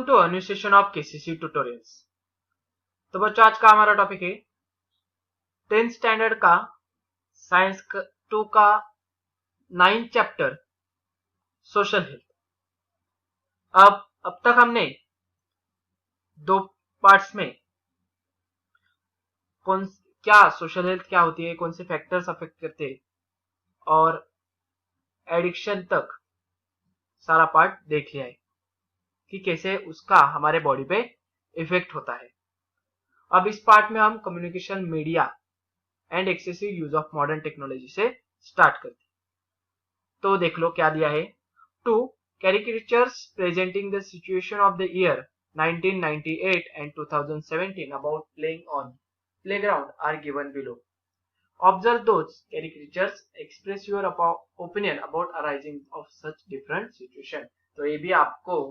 To a new session of KCC tutorials. तो बच्चों आज का हमारा टॉपिक है 10th स्टैंडर्ड का साइंस 2 का 9th चैप्टर सोशल हेल्थ। अब तक हमने दो पार्ट्स में क्या सोशल हेल्थ क्या होती है, कौन से फैक्टर्स अफेक्ट करते हैं और एडिक्शन तक सारा पार्ट देख लिया है कि कैसे उसका हमारे बॉडी पे इफेक्ट होता है। अब इस पार्ट में हम communication media and excessive use of modern technology से स्टार्ट करते हैं। तो देख लो क्या दिया है। 2 caricatures presenting the situation of the year 1998 and 2017 about playing on playground are given below. Observe those caricatures, express your opinion about arising of such different situation. तो ये भी आपको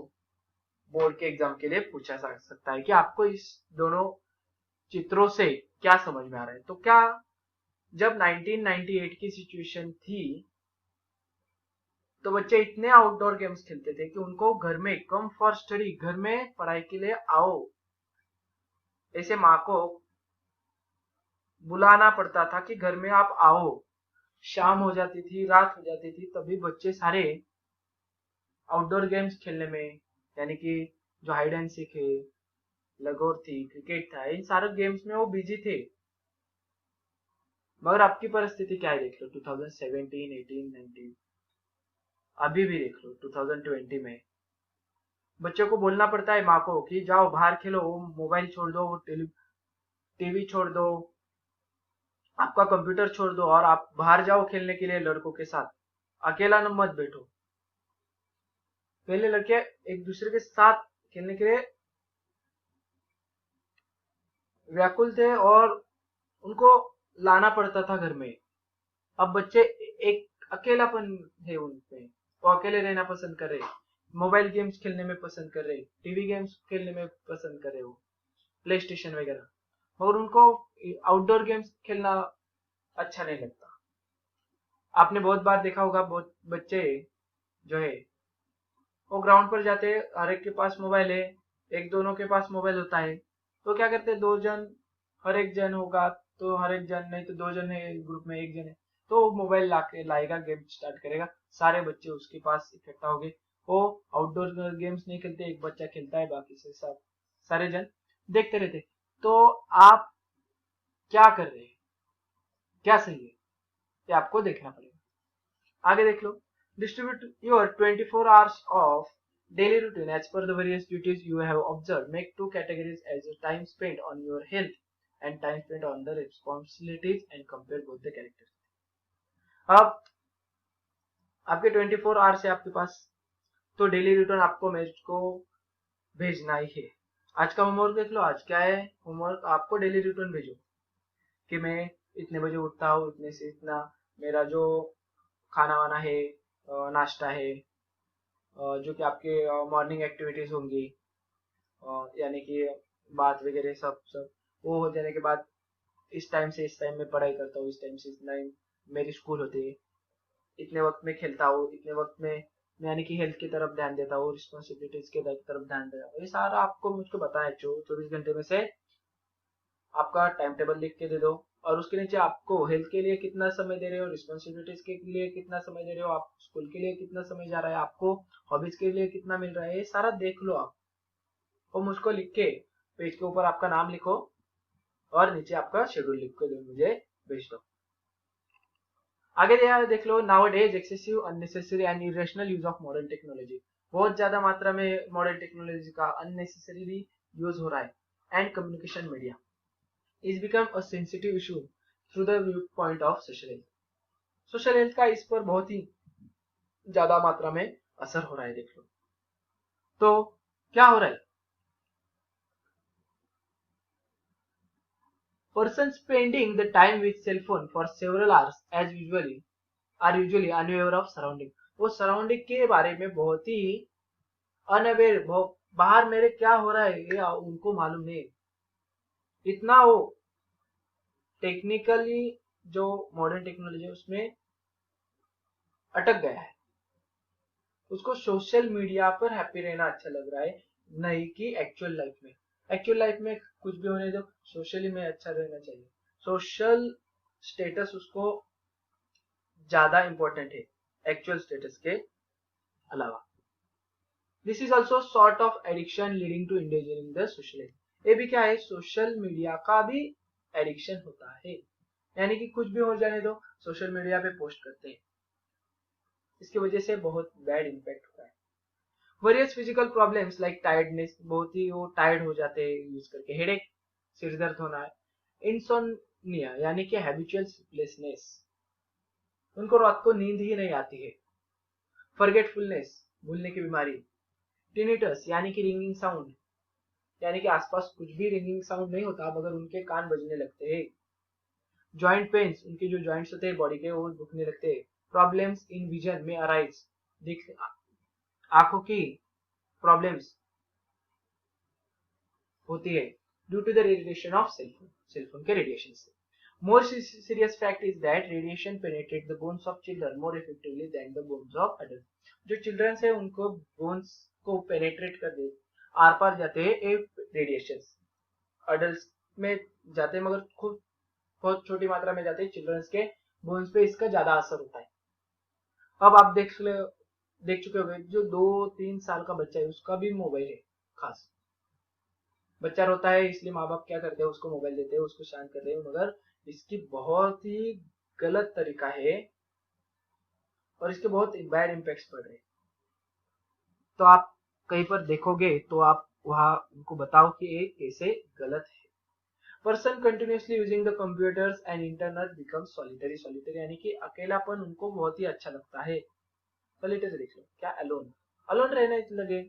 बोर्ड के एग्जाम के लिए पूछा जा सकता है कि आपको इस दोनों चित्रों से क्या समझ में आ रहा है। तो क्या जब 1998 की सिचुएशन थी तो बच्चे इतने आउटडोर गेम्स खेलते थे कि उनको घर में कम फॉर स्टडी, घर में पढ़ाई के लिए आओ ऐसे माँ को बुलाना पड़ता था कि घर में आप आओ। शाम हो जाती थी, रात हो जाती थी, तभी बच्चे सारे आउटडोर गेम्स खेलने में, यानी कि जो हाइड एंड सीक है, लगोर थी, क्रिकेट था, इन सारे गेम्स में वो बिजी थे। मगर आपकी परिस्थिति क्या है देख लो। 2017, 18, 19 अभी भी देख लो 2020 में बच्चों को बोलना पड़ता है माँ को कि जाओ बाहर खेलो, मोबाइल छोड़ दो, टीवी छोड़ दो, आपका कंप्यूटर छोड़ दो और आप बाहर जाओ खेलने के लिए लड़कों के साथ। अकेला न मत बैठो। पहले लड़के एक दूसरे के साथ खेलने के लिए व्याकुल थे और उनको लाना पड़ता था घर में। अब बच्चे एक अकेलापन है उनपे, वो अकेले रहना पसंद कर रहे, मोबाइल गेम्स खेलने में पसंद कर रहे, टीवी गेम्स खेलने में पसंद कर रहे हो, प्ले स्टेशन वगैरह, मगर उनको आउटडोर गेम्स खेलना अच्छा नहीं लगता। आपने बहुत बार देखा होगा, बहुत बच्चे जो है वो ग्राउंड पर जाते हैं, हर एक के पास मोबाइल है, एक दोनों के पास मोबाइल होता है, तो क्या करते हैं, दो जन, हर एक जन होगा तो हर एक जन, नहीं तो दो जन है ग्रुप में, एक जन है तो मोबाइल लाएगा, गेम स्टार्ट करेगा, सारे बच्चे उसके पास इकट्ठा हो गए। वो आउटडोर गेम्स नहीं खेलते, एक बच्चा खेलता है, बाकी से सब सारे जन देखते रहते। तो आप क्या कर रहे हैं, क्या सही है, ये आपको देखना पड़ेगा। आगे देख लो। Distribute your 24 hours of daily routine as per the various duties you have observed. Make 2 categories as your time spent on your health and time spent on the responsibilities and compare both the characters. अब आपके 24 hours है आपके पास, तो daily routine आपको match को भेजना ही है। आज का होमवर्क देख लो। आज क्या है होमवर्क, आपको डेली रूटीन भेजो कि मैं इतने बजे उठता हूँ, इतने से इतना मेरा जो खाना वाना है, नाश्ता है, जो कि आपके मॉर्निंग एक्टिविटीज होंगी, यानी कि बात वगैरह सब सब वो हो जाने के बाद इस टाइम से इस टाइम में पढ़ाई करता हूँ, इस टाइम से इतना मेरी स्कूल होती है, इतने वक्त में खेलता हूँ, इतने वक्त में यानी कि हेल्थ की तरफ ध्यान देता हूँ, रिस्पॉन्सिबिलिटीज की तरफ ध्यान देता हूँ। ये सारा आपको मुझको बताया। 24 घंटे में से आपका टाइम टेबल लिख के दे दो और उसके नीचे आपको हेल्थ के लिए कितना समय दे रहे हो, रिस्पॉन्सिबिलिटीज के लिए कितना समय दे रहे हो, आप स्कूल के लिए कितना समय जा रहा है, आपको हॉबीज के लिए कितना मिल रहा है, ये सारा देख लो आप और मुझको लिख के पेज के ऊपर आपका नाम लिखो और नीचे आपका शेड्यूल लिख के मुझे भेज दो। आगे देख लो। Nowadays excessive unnecessary and irrational use of modern technology. बहुत ज्यादा मात्रा में मॉडर्न टेक्नोलॉजी का अननेसेसरी यूज हो रहा है। And communication media is become a sensitive issue through the view point of social health. Social health का इस पर बहुत ही ज्यादा मात्रा में असर हो रहा है। देख लो तो क्या हो रहा है। Person spending the time with cell phone for several hours as usually are usually unaware of surrounding. वो सराउंडिंग के बारे में बहुत ही अनअवेयर, बाहर मेरे क्या हो रहा है ये उनको मालूम नहीं। इतना वो टेक्निकली जो मॉडर्न टेक्नोलॉजी है उसमें अटक गया है। उसको सोशल मीडिया पर हैप्पी रहना अच्छा लग रहा है, नहीं कि एक्चुअल लाइफ में। एक्चुअल लाइफ में कुछ भी होने दो, सोशली में अच्छा रहना चाहिए। सोशल स्टेटस उसको ज्यादा इंपॉर्टेंट है एक्चुअल स्टेटस के अलावा। This is also sort of addiction leading to endangering the social life. ये भी क्या है, सोशल मीडिया का भी एडिक्शन होता है, यानी कि कुछ भी हो जाने दो सोशल मीडिया पे पोस्ट करते हैं। इसकी वजह से बहुत बैड इम्पैक्ट होता है। Various physical problems like tiredness, बहुत ही वो टायर्ड हो जाते हैं यूज करके, हेडेक, सिर दर्द होना है, इंसोम्निया यानी कि हैबिचुअल स्लीपलेसनेस, उनको रात को नींद ही नहीं आती है, फॉरगेटफुलनेस, भूलने की बीमारी, टिनिटस यानी कि रिंगिंग साउंड, यानी कि आसपास कुछ भी रिंगिंग साउंड नहीं होता मगर उनके कान बजने लगते हैं, जॉइंट पेन्स, उनके जो जॉइंट्स होते हैं बॉडी के वो दुखने लगते हैं, प्रॉब्लम्स इन विजन में अराइज, देख आंखों की प्रॉब्लम्स होती है due to the radiation of cellphone के रेडिएशन से। More serious fact is that radiation penetrate the bones of children more effectively than the bones of adult. जो चिल्ड्रन है उनको बोन्स को पेनिट्रेट कर दे, आर पार जाते हैं रेडिएशन, अडल्ट में जाते हैं मगर खूब बहुत छोटी मात्रा में जाते हैं, चिल्ड्रंस के बोन्स पे इसका ज्यादा असर होता है। अब आप देख चुके होंगे जो 2-3 साल का बच्चा है उसका भी मोबाइल है खास, बच्चा रोता है इसलिए माँ बाप क्या करते हैं उसको मोबाइल देते हैं, उसको शांत करते हैं, मगर इसकी बहुत ही गलत तरीका है और इसके बहुत बैड इम्पैक्ट्स पड़ रहे हैं। तो आप कहीं पर देखोगे तो आप वहां उनको बताओ कि ये कैसे गलत है। Person continuously using the computers and internet become solitary, solitary यानी कि अकेलापन उनको बहुत ही अच्छा लगता है। सॉलिटरी देख लो क्या, अलोन, अलोन रहने लगे,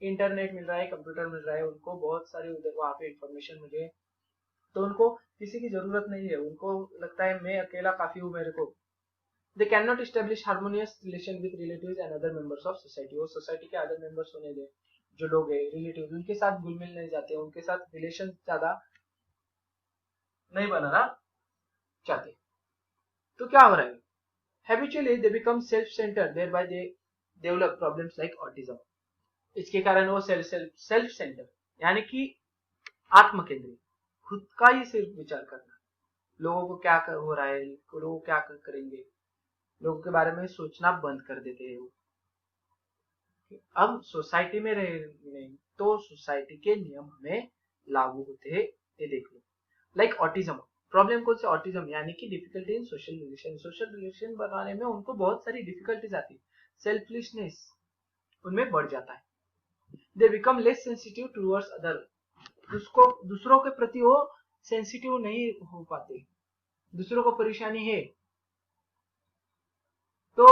इंटरनेट मिल रहा है, कंप्यूटर मिल रहा है, उनको बहुत सारी उधर वहां पे इंफॉर्मेशन मिले, तो उनको किसी की जरूरत नहीं है, उनको लगता है मैं अकेला काफी हूँ मेरे को। They can not establish harmonious relation with relatives and other members of society, वो सोसाइटी के अदर मेंबर्स होने दे, जो लोग है रिलेटिव उनके साथ घुल मिल नहीं जाते, उनके साथ रिलेशन ज्यादा नहीं बनाना चाहते। तो क्या हो रहा है, habitually they become self centred, thereby they develop problems like autism. इसके कारण वो सेल्फ सेंटर यानी कि आत्म केंद्रित, खुद का ही सिर्फ विचार करना, लोगों को क्या हो रहा है, लोग क्या करेंगे, लोगों के बारे में सोचना बंद कर देते हैं वो। अब सोसाइटी में रहे तो सोसाइटी के नियम हमें लागू होते हैं, ये देख लो। लाइक ऑटिज्म, प्रॉब्लम कौन सी, ऑटिज्म यानी कि difficulty in social relation, social relation बनाने में उनको बहुत सारी डिफिकल्टीज आती है, सेल्फिशनेस उनमें बढ़ जाता है, they become less sensitive towards other, दूसरों के प्रति वो सेंसिटिव नहीं हो पाते, दूसरों को परेशानी है तो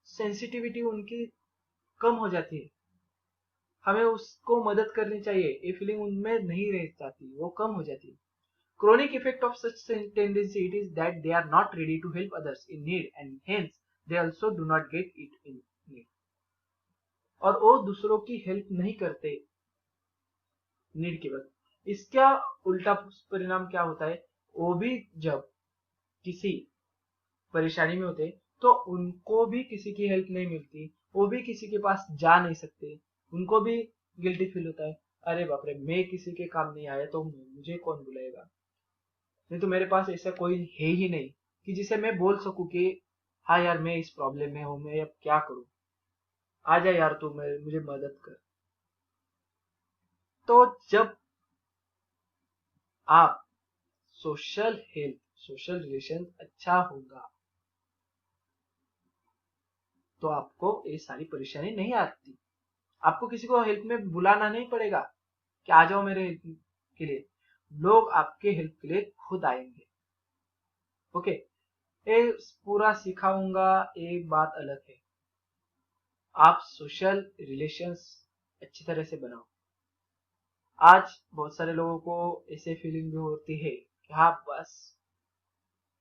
सेंसिटिविटी उनकी कम हो जाती है, हमें उसको मदद करनी चाहिए, ये फीलिंग उनमें नहीं रह जाती, वो कम हो जाती है। Chronic effect of such tendency it is that they are not ready to help others in need and hence they also do not get it in need, और वो दूसरों की हेल्प नहीं करते नीड के वक्त। इसका उल्टा परिणाम क्या होता है, वो भी जब किसी परेशानी में होते तो उनको भी किसी की हेल्प नहीं मिलती, वो भी किसी के पास जा नहीं सकते, उनको भी गिल्टी फील होता है, अरे बाप रे मैं किसी के काम नहीं आया तो मुझे कौन बुलाएगा, नहीं तो मेरे पास ऐसा कोई है ही नहीं कि जिसे मैं बोल सकूं कि हाँ यार मैं इस प्रॉब्लम में हूं, मैं अब क्या करूं, आ जा यार तू मुझे मदद कर। तो जब आप सोशल हेल्थ, सोशल रिलेशन अच्छा होगा तो आपको ये सारी परेशानी नहीं आती, आपको किसी को हेल्प में बुलाना नहीं पड़ेगा कि आ जाओ मेरे हेल्प के लिए, लोग आपके हेल्प के लिए खुद आएंगे। ओके, ये पूरा सिखाऊंगा, एक बात अलग है, आप सोशल रिलेशंस अच्छी तरह से बनाओ। आज बहुत सारे लोगों को ऐसे फीलिंग भी होती है कि हाँ बस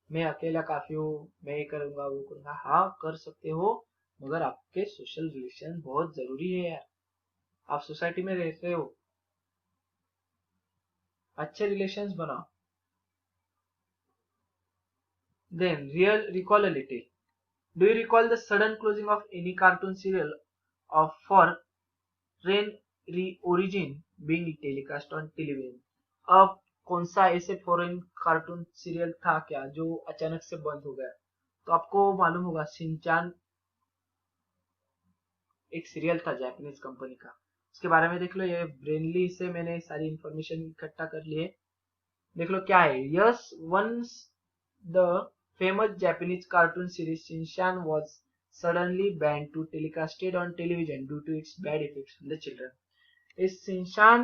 मैं अकेला काफी हूँ, मैं ये करूंगा वो करूंगा, हाँ कर सकते हो मगर आपके सोशल रिलेशन बहुत जरूरी है यार, आप सोसाइटी में रहते हो, अच्छे रिलेशंस बनाओ। Then real recall a little, do you recall the sudden closing of any cartoon serial of for rain origin being telecast on television. अब कौन सा ऐसे फॉरेन कार्टून सीरियल था क्या जो अचानक से बंद हो गया? तो आपको मालूम होगा शिनचान एक सीरियल था जापानीज कंपनी का, उसके बारे में देख लो। ये ब्रेनली से मैंने सारी इंफॉर्मेशन इकट्ठा कर लिए, देख लो क्या है। Yes, once the famous Japanese cartoon series Shinchan was suddenly banned to telecasted on television due to its bad effects on the children. इस शिनचान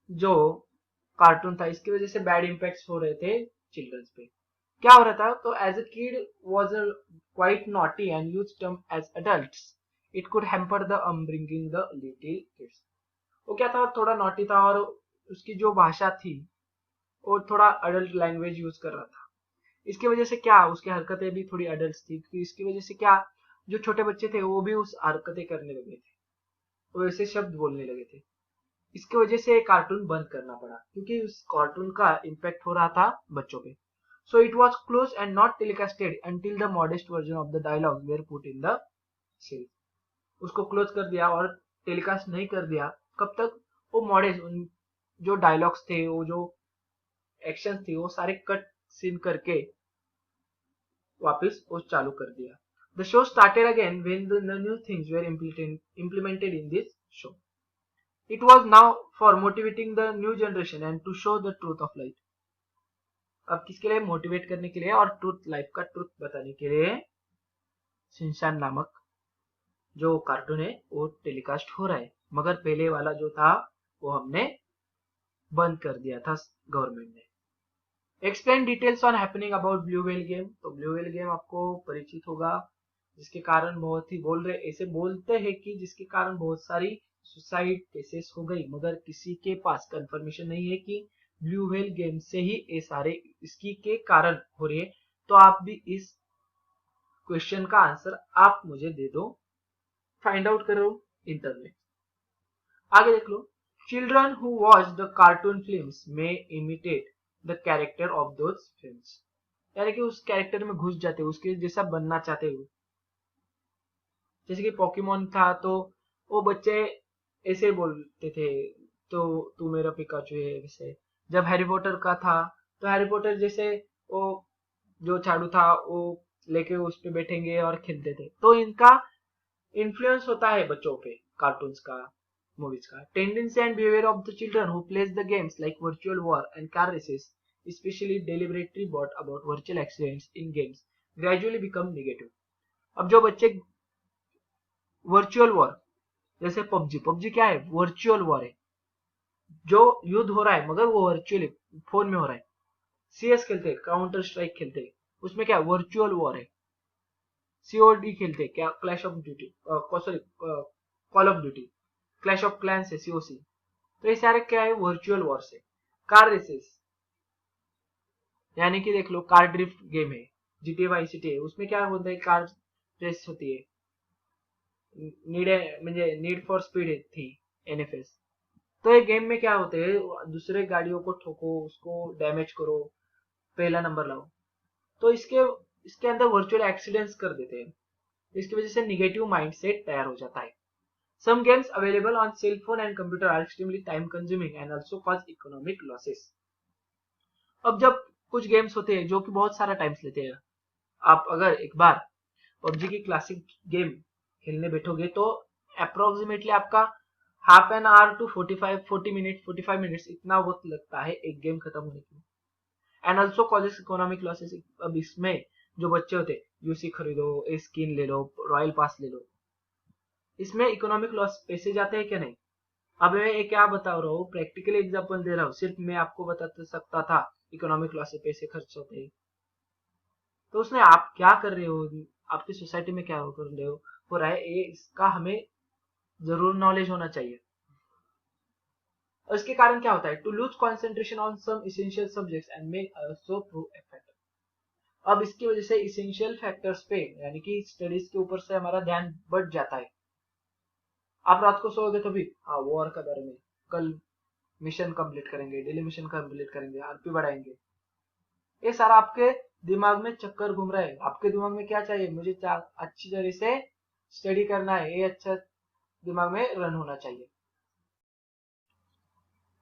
जो कार्टून था इसकी वजह से बैड इम्पैक्ट्स हो रहे थे चिल्ड्रंस पे। क्या हो रहा था? तो as a kid was quite naughty and used term as adults, it could hamper the upbringing the little kids. वो क्या था, थोड़ा नॉटी था और उसकी जो भाषा थी वो थोड़ा अडल्ट लैंग्वेज यूज कर रहा था। इसकी वजह से क्या, उसकी हरकतें भी थोड़ी अडल्ट थी, क्योंकि इसकी वजह से क्या, जो छोटे बच्चे थे वो भी उस हरकतें करने लगे थे, वो ऐसे शब्द बोलने लगे थे। इसकी वजह से कार्टून बंद करना पड़ा, क्योंकि उस कार्टून का इम्पैक्ट हो रहा था बच्चों पे। So it was close and not telecasted until the modest version of the dialogue were put in the series. उसको क्लोज कर दिया और टेलीकास्ट नहीं कर दिया। कब तक? वो मॉडेस्ट जो डायलॉग्स थे, वो जो एक्शन थे, वो सारे कट सीन करके वापस वो चालू कर दिया। The show started again when the new things were implemented in this show. It was now for motivating the new generation and to show the truth of life. अब किसके लिए? मोटिवेट करने के लिए और ट्रूथ, लाइफ का truth बताने के लिए शिनचान नामक जो कार्टून है वो टेलीकास्ट हो रहा है। मगर पहले वाला जो था वो हमने बंद कर दिया था गवर्नमेंट ने। Explain details on happening about blue whale game. तो ब्लू व्हेल गेम आपको परिचित होगा, जिसके कारण बहुत ही ऐसे बोलते हैं कि जिसके कारण बहुत सारी सुसाइड केसेस हो गई, मगर किसी के पास कंफर्मेशन नहीं है कि ब्लू व्हेल गेम से ही ये सारे इसकी के कारण हो रही है। तो आप भी इस क्वेश्चन का आंसर आप मुझे दे दो, फाइंड आउट करो इंटरनेट। आगे देख लो, children who watch the cartoon films में imitate the character of those films, यानी कि उस कैरेक्टर में घुस जाते, उसके जैसा बनना चाहते हो। जैसे कि पोकेमोन था तो वो बच्चे ऐसे बोलते थे, तो तू मेरा पिकाचू है। वैसे जब हैरी पॉटर का था तो हैरी पॉटर जैसे वो जो झाड़ू था वो लेके उस पे बैठेंगे और खेलते थे। तो इनका इन्फ्लुएंस होता है बच्चों पे कार्टून्स का, मूवीज का। Tendency and behaviour of the children who plays the games like virtual war and car races, especially deliberately brought about virtual accidents in games, gradually become negative. अब जो बच्चे वर्चुअल वॉर, जैसे PUBG क्या है? Virtual war है, जो युद्ध हो रहा है मगर वो वर्चुअली फोन में हो रहा है। CS खेलते, काउंटर स्ट्राइक खेलते, उसमें क्या वर्चुअल वॉर है। COD खेलते, क्या clash of duty, sorry call of duty, clash of clans है COC। तो ये सारे क्या है? वर्चुअल वॉर से। कार रेसेस, यानी कि देख लो कार ड्रिफ्ट गेम है, GTA वाई सिटी है, उसमें क्या होता है? कार रेस होती है, नीड फॉर स्पीड थी, NFS। तो ये गेम में क्या होते हैं? दूसरे गाड़ियों को ठोको, उसको डैमेज करो, पहला नंबर लाओ। तो इसके अंदर वर्चुअल एक्सीडेंट्स कर देते हैं। इसकी वजह से निगेटिव माइंडसेट तैयार हो जाता है। Some games available on cell phone and computer are extremely time consuming and also cause economic losses. अब जब कुछ गेम्स होते हैं जो कि बहुत सारा टाइम लेते हैं, आप अगर एक बार पबजी की क्लासिक गेम खेलने बैठोगे तो अप्रोक्सीमेटली आपका half an hour to 45 minutes इतना वक्त लगता है एक गेम खत्म होने के लिए। And also causes economic losses. अब इसमें जो बच्चे होते यूसी खरीदो, स्किन ले लो, रॉयल पास ले लो, इसमें इकोनॉमिक लॉस पैसे जाते हैं क्या? नहीं। अब मैं ये क्या बता रहा हूँ, प्रैक्टिकली एग्जांपल दे रहा हूँ, सिर्फ मैं आपको बता सकता था इकोनॉमिक लॉस से पैसे खर्च होते हैं। तो उसमें आप क्या कर रहे हो, आपकी सोसाइटी में क्या कर रहे हो रहा है, ये इसका हमें जरूर नॉलेज होना चाहिए। और इसके कारण क्या होता है? To lose concentration on some essential subjects and make also prove effect. अब इसकी वजह से इसेंशियल फैक्टर्स पे, यानी कि स्टडीज के ऊपर से हमारा ध्यान बढ़ जाता है। आप रात को सोओगे तो भी हाँ वॉर के बारे में, कल मिशन कंप्लीट करेंगे, डेली मिशन कंप्लीट करेंगे, आरपी बढ़ाएंगे, ये सारा आपके दिमाग में चक्कर घूम रहा है। आपके दिमाग में क्या चाहिए? मुझे अच्छी तरह से स्टडी करना है, ये अच्छा दिमाग में रन होना चाहिए।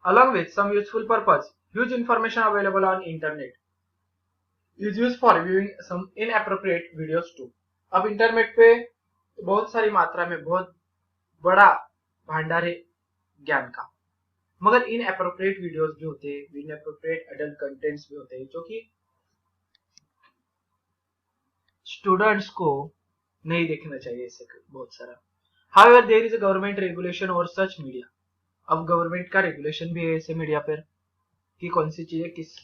along with some useful purpose. Huge information available on internet is used for viewing some inappropriate videos too. अब इंटरनेट पे बहुत सारी मात्रा में बहुत बड़ा भंडार है ज्ञान का, मगर इनएप्रोप्रिएट वीडियोस भी होते हैं, इनएप्रोप्रिएट एडल्ट कंटेंट्स भी होते हैं जो कि स्टूडेंट्स को नहीं देखना चाहिए। इससे बहुत सारा however there is a government regulation और सच मीडिया। अब गवर्नमेंट का रेगुलेशन भी है ऐसे मीडिया पर कि कौन सी चीजें किस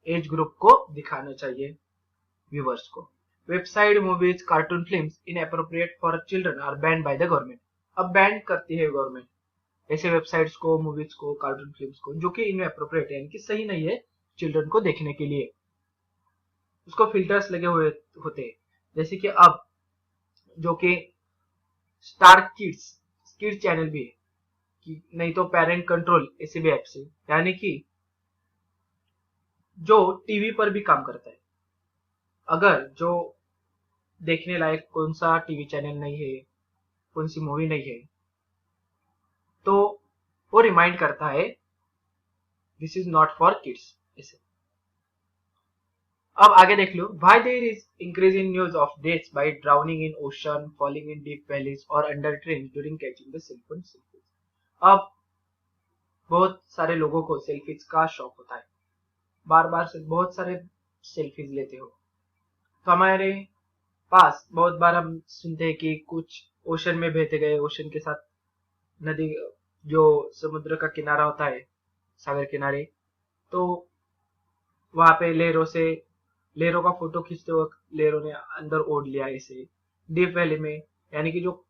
एज ग्रुप को दिखाना चाहिए व्यूवर्स को। Website, movies, cartoon films inappropriate for children are banned by the government. अब बैन करती है गवर्नमेंट ऐसे वेबसाइट्स को, मूवीज को, कार्टून फिल्म्स को जो कि इनएप्रोप्रिएट है, यानी कि सही नहीं है चिल्ड्रन को देखने के लिए। उसको फिल्टर्स लगे हुए होते हैं, जैसे कि अब जो कि स्टार किड्स चैनल भी है, कि नहीं तो पेरेंट कंट्रोल ऐसे भी ऐप्स है, यानी कि जो टीवी पर भी काम करता है। अगर जो देखने लायक कौन सा टीवी चैनल नहीं है, कौन सी मूवी नहीं है, तो वो रिमाइंड करता है this is not for kids ऐसे। अब आगे देख लो, why there is increase in news of deaths by drowning in ocean, falling in deep valleys और under train during catching the cellphone selfies. अब बहुत सारे लोगों को सेल्फीज का शौक होता है, बार बार से बहुत सारे सेल्फीज लेते हो। तो हमारे पास बहुत बार हम सुनते हैं कि कुछ ओशन में बहते गए, ओशन के साथ नदी, जो समुद्र का किनारा होता है, सागर किनारे, तो वहां पे लहरों का फोटो खींचते वक्त लहरों ने अंदर ओढ़ लिया इसे। डीप वैली में, यानी कि जो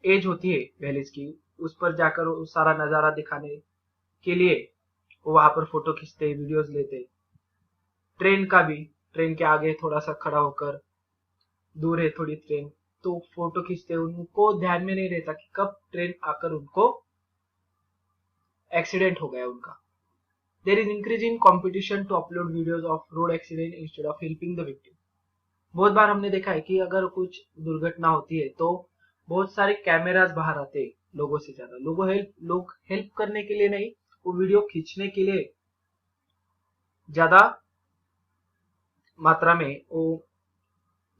एज होती है वैलीज की, उस पर जाकर वो सारा नजारा दिखाने के लिए वो वहां पर फोटो खींचते, वीडियोस लेते। ट्रेन का भी, ट्रेन के आगे थोड़ा सा खड़ा होकर, दूर है थोड़ी ट्रेन, तो फोटो खींचते। उनको ध्यान में नहीं रहता कि कब ट्रेन आकर उनको एक्सीडेंट हो गया उनका। There is increase in competition to upload videos of road accident instead of helping the victim. बहुत बार हमने देखा है कि अगर कुछ दुर्घटना होती है तो बहुत सारे कैमरास बाहर आते हैं लोगों से ज्यादा। लोग हेल्प करने के लिए नहीं, वो वीडियो खींचने के लिए ज्यादा मात्रा में वो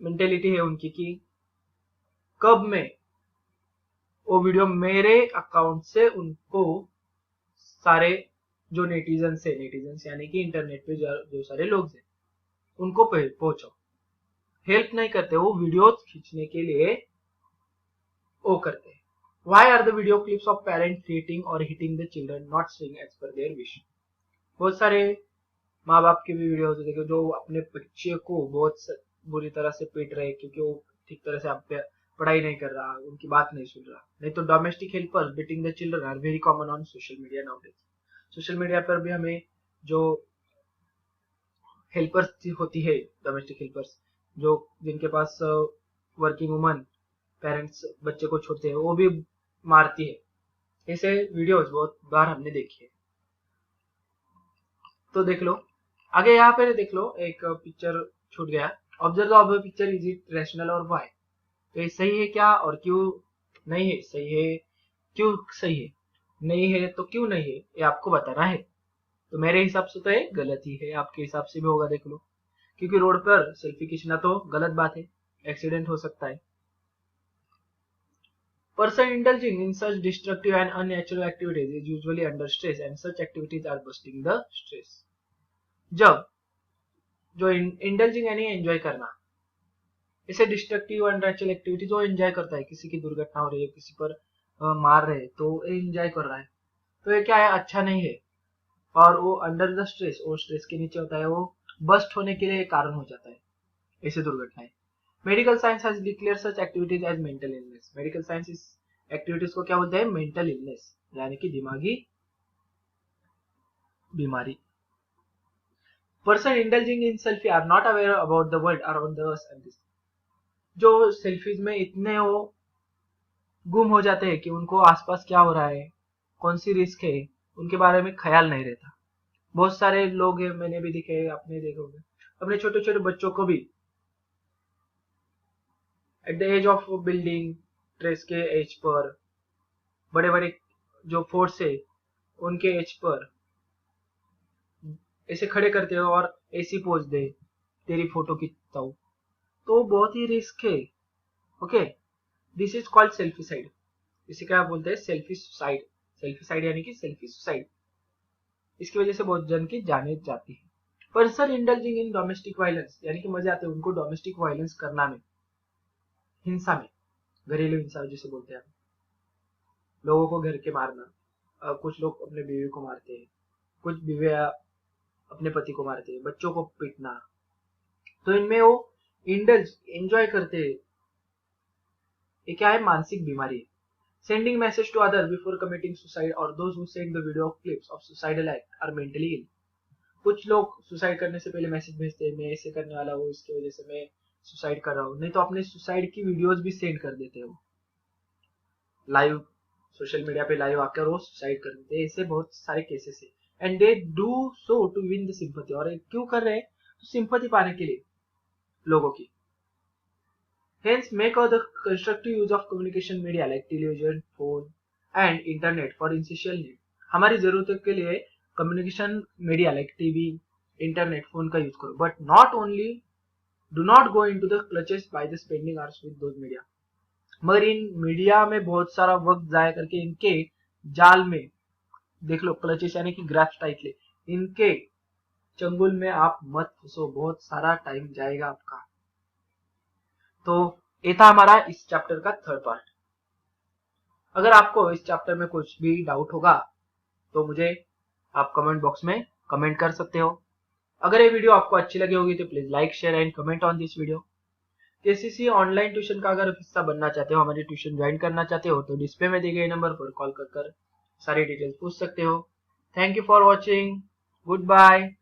मेंटेलिटी है उनकी कि कब मैं वो वीडियो मेरे अकाउंट से उनको सारे जो नेटिजन्स यानी कि इंटरनेट पे जो सारे लोग हैं उनको पहुंचो। हेल्प नहीं करते, वो वीडियोस खींचने के लिए वो करते हैं। Why are the video clips of parents treating or hitting the children not staying as per their wish? बहुत सारे माँ बाप के भी वीडियोस देखो जो अपने बच्चे को बहुत बुरी तरह से पीट रहे क्योंकि वो ठीक तरह से आप पढ़ाई नहीं कर रहा, उनकी बात नहीं सुन रहा। नहीं तो domestic helpers beating the children are very common on social media nowadays. Social media पर भी हमें जो हेल्पर्स होती है, डोमेस्टिक हेल्पर्स, जो जिनके पास वर्किंग वुमन पेरेंट्स बच्चे को छोड़ते हैं, वो भी मारती है। ऐसे वीडियोस बहुत बार हमने देखी है। तो देख लो आगे, यहाँ पे देख लो एक पिक्चर छूट गया। Observe of picture, is it rational और व्हाई? तो ये सही है क्या और क्यों नहीं है? सही है क्यों सही है, नहीं है तो क्यों नहीं है, ये आपको बताना है। तो मेरे हिसाब से तो ये गलत ही है, आपके हिसाब से भी होगा देख लो, क्योंकि रोड पर सेल्फी खींचना तो गलत बात है, एक्सीडेंट हो सकता है। Person indulging in such destructive and unnatural activities is usually under stress and such activities are busting the stress. जब जो इंडल्जिंग यानी एंजॉय करना, इसे डिस्ट्रक्टिव अननेचुरल एक्टिविटी जो एंजॉय करता है, किसी की दुर्घटना हो रही है, किसी पर मार रहे तो एंजॉय कर रहा है, तो ये क्या है, अच्छा नहीं है। और वो अंडर द स्ट्रेस, और स्ट्रेस के नीचे होता है, वो बस्ट होने के लिए कारण हो जाता है ऐसे दुर्घटनाएं। Medical science has declare such activities as mental illness. Medical science इस एक्टिविटीज को क्या बोलते हैं? मेंटल इलनेस, यानी कि दिमागी बीमारी। Person indulging in selfie are not aware about the world around us and this. जो सेल्फीज में इतने वो गुम हो जाते हैं कि उनको आसपास क्या हो रहा है, कौन सी रिस्क है, उनके बारे में ख्याल नहीं रहता। बहुत सारे लोग हैं, मैंने भी देखे, आपने देखे होंगे, अपने छोटे छोटे बच्चों को भी at the age of building trace के एज पर बड़े बड़े जो फोर्स है उनके एज पर ऐसे खड़े करते हो और ऐसी पोज दे, तेरी फोटो खींचता हूँ, तो बहुत ही रिस्क है। Okay, this is called selfie side. इसे क्या बोलते हैं? Selfie suicide. सेल्फी साइड यानी कि सेल्फी सुसाइड। इसकी वजह से बहुत जन की जाने जाती है। Person indulging in domestic violence, यानी कि मजे आते हैं उनको डोमेस्टिक वायलेंस करना में, हिंसा में, घरेलू हिंसा जिसे बोलते हैं, लोगों को घर के मारना। कुछ लोग अपने बीवी को मारते हैं, कुछ बीवियां अपने पति को मारते हैं, बच्चों को पीटना। तो इनमें वो इंडल्ज एंजॉय करते हैं। ये क्या है? मानसिक बीमारी है। Sending message to other before committing suicide और those who send the video clips of suicidal act are mentally ill. कुछ लोग सुसाइड करने से पहले मैसेज भेजते हैं, मैं ऐसे करने वाला हूँ, इसकी वजह से मैं सुसाइड कर रहा हूँ, नहीं तो अपने सुसाइड की वीडियोस भी सेंड कर देते हैं। वो लाइव सोशल मीडिया पे लाइव आकर वो सुसाइड कर देते हैं। ऐसे बहुत सारे केसेस है and they do so to win the sympathy. और क्यों कर रहे हैं? तो सिंपैथी पाने के लिए लोगों की। Hence, make all the constructive use of communication media like television, phone, and internet for essential need. हमारी जरूरतों के लिए communication media like TV, internet, phone का यूज करो, but not only, do not go into the clutches by the spending hours with those media. मगर इन media में बहुत सारा वक्त जाया करके इनके जाल में, देख लो, क्लचेस यानी कि ग्रैप्स टाइप ले, इनके चंगुल में आप मत फंसो, बहुत सारा टाइम जाएगा आपका। तो ये था हमारा इस चैप्टर का थर्ड पार्ट। अगर आपको इस चैप्टर में कुछ भी डाउट होगा तो मुझे आप कमेंट बॉक्स में कमेंट कर सकते हो। अगर ये वीडियो आपको अच्छी लगी होगी तो please like, share and comment on this video. KCC online tuition का अगर हिस्सा बनना चाहते हो, हमारी ट्यूशन ज्वाइन करना चाहते हो, तो डिस्प्ले में दिए गए नंबर पर कॉल कर सारी डिटेल्स पूछ सकते हो। Thank you for watching. Good bye.